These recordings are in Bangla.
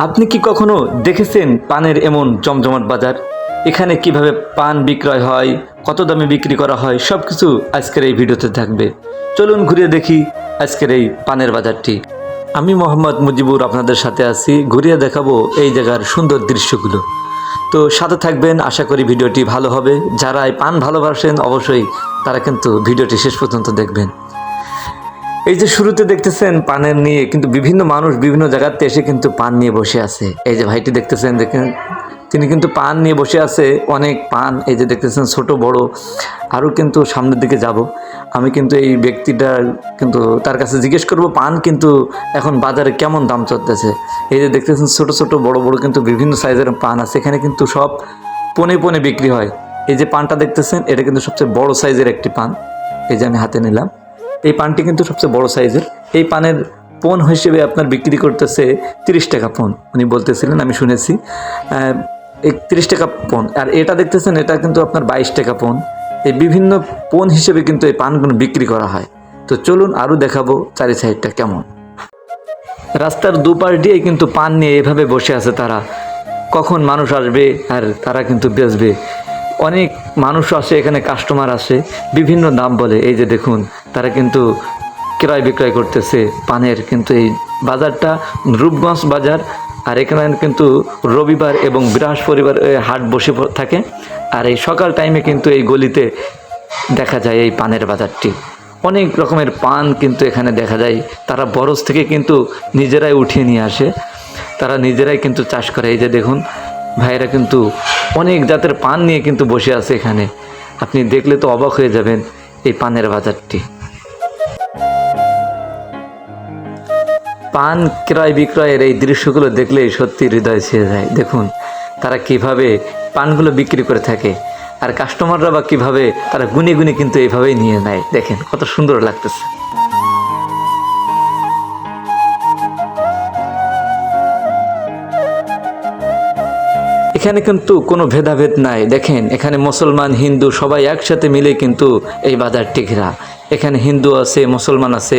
আপনি কি কখনো দেখেছেন পানের এমন জমজমাট বাজার? এখানে কিভাবে পান বিক্রয় হয়, কত দামে বিক্রি করা হয়, সব কিছু আজকের এই ভিডিওতে থাকবে। চলুন ঘুরিয়ে দেখি আজকের এই পানের বাজারটি। আমি মোহাম্মদ মুজিবুর আপনাদের সাথে আছি, ঘুরিয়ে দেখাবো এই জায়গার সুন্দর দৃশ্যগুলো। তো সাথে থাকবেন, আশা করি ভিডিওটি ভালো হবে। যারা এই পান ভালোবাসেন অবশ্যই তারা কিন্তু ভিডিওটি শেষ পর্যন্ত দেখবেন। এই যে শুরুতে দেখতেছেন পানের নিয়ে কিন্তু বিভিন্ন মানুষ বিভিন্ন জায়গাতে এসে কিন্তু পান নিয়ে বসে আছে। এই যে ভাইটি দেখতেছেন, দেখেন তিনি কিন্তু পান নিয়ে বসে আছে, অনেক পান এই যে দেখতেছেন ছোট বড়। আরও কিন্তু সামনের দিকে যাব, আমি কিন্তু এই ব্যক্তিটা কিন্তু তার কাছে জিজ্ঞেস করব পান কিন্তু এখন বাজারে কেমন দাম চলতেছে। এই যে দেখতেছেন ছোট ছোট বড় বড় কিন্তু বিভিন্ন সাইজের পান আছে, এখানে কিন্তু সব পনে পনে বিক্রি হয়। এই যে পানটা দেখতেছেন এটা কিন্তু সবচেয়ে বড় সাইজের একটি পান, এই যে আমি হাতে নিলাম। এই পানটি কিন্তু সবচেয়ে বড় সাইজের। এই পানের পণ হিসেবে আপনার বিক্রি করতেছে 30 টাকা পণ, উনি বলতেছিলেন, আমি শুনেছি 30 টাকা পণ। আর এটা দেখতেছেন এটা কিন্তু আপনার 22 টাকা পণ। এই বিভিন্ন পণ হিসেবে কিন্তু এই পানগুলো বিক্রি করা হয়। তো চলুন আরও দেখাবো চারি সাইডটা কেমন। রাস্তার দুপাশ দিয়ে কিন্তু পান নিয়ে এভাবে বসে আছে তারা, কখন মানুষ আসবে আর তারা কিন্তু বেচবে। অনেক মানুষ আসে এখানে, কাস্টমার আসে, বিভিন্ন দাম বলে। এই যে দেখুন তারা কিন্তু ক্রয় বিক্রয় করতেছে পানের। কিন্তু এই বাজারটা রূপগঞ্জ বাজার, আর এখানে কিন্তু রবিবার এবং বৃহস্পতিবার হাট বসে থাকে। আর এই সকাল টাইমে কিন্তু এই গলিতে দেখা যায় এই পানের বাজারটি। অনেক রকমের পান কিন্তু এখানে দেখা যায়। তারা বরজ থেকে কিন্তু নিজেরাই উঠিয়ে নিয়ে আসে, তারা নিজেরাই কিন্তু চাষ করে। এই যে দেখুন ভাইয়েরা কিন্তু অনেক জাতের পান নিয়ে কিন্তু বসে আছে এখানে। আপনি দেখলে তো অবাক হয়ে যাবেন এই পানের বাজারটি। পান ক্রয় বিক্রয়ের এই দৃশ্যগুলো দেখলেই সত্যি হৃদয় ছুঁয়ে যায়। দেখুন তারা কিভাবে পানগুলো বিক্রি করে থাকে, আর কাস্টমাররা বা কীভাবে তারা গুনে গুনে কিন্তু এইভাবেই নিয়ে নেয়। দেখেন কত সুন্দর লাগতেছে। এখানে কিন্তু কোনো ভেদাভেদ নাই। দেখেন এখানে মুসলমান হিন্দু সবাই একসাথে মিলে কিন্তু এই বাজারটি ঘেরা। এখানে হিন্দু আছে, মুসলমান আছে,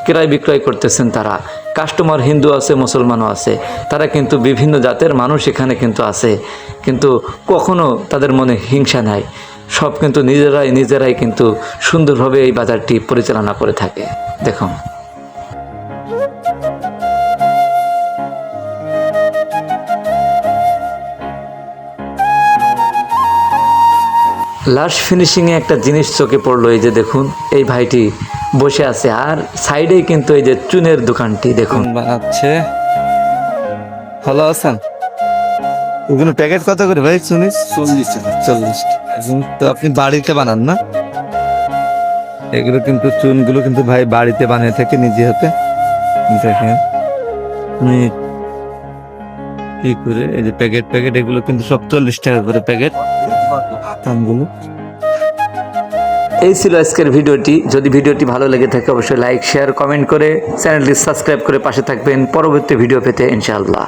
ক্রয় বিক্রয় করতেছেন তারা। কাস্টমার হিন্দু আছে, মুসলমানও আছে, তারা কিন্তু বিভিন্ন জাতের মানুষ এখানে কিন্তু আছে। কিন্তু কখনো তাদের মনে হিংসা নাই, সব কিন্তু নিজেরাই কিন্তু সুন্দরভাবে এই বাজারটি পরিচালনা করে থাকে। দেখুন লাস্ট ফিনিশিংয়ে একটা জিনিস চোখে পড়লো। এই যে দেখুন এই ভাইটি বসে আছে, আর সাইডেই কিন্তু এই যে চুনের দোকানটি দেখুন বানাচ্ছে। ভালো আছেন? ওগুলো প্যাকেট কত করে ভাই? 40 তো আপনি বাড়িতে বানান না? এগুলো কিন্তু চুনগুলো কিন্তু ভাই বাড়িতে বানিয়ে থাকে নিজে হাতে। দেখেন আপনি কি করে এই যে প্যাকেট এগুলো কিন্তু সব 40 টাকা করে প্যাকেট দামগুলো। এই ছিল আজকের ভিডিওটি। যদি ভিডিওটি ভালো লেগে থাকে অবশ্যই লাইক, শেয়ার, কমেন্ট করে চ্যানেলটি সাবস্ক্রাইব করে পাশে থাকবেন পরবর্তী ভিডিও পেতে ইনশাআল্লাহ।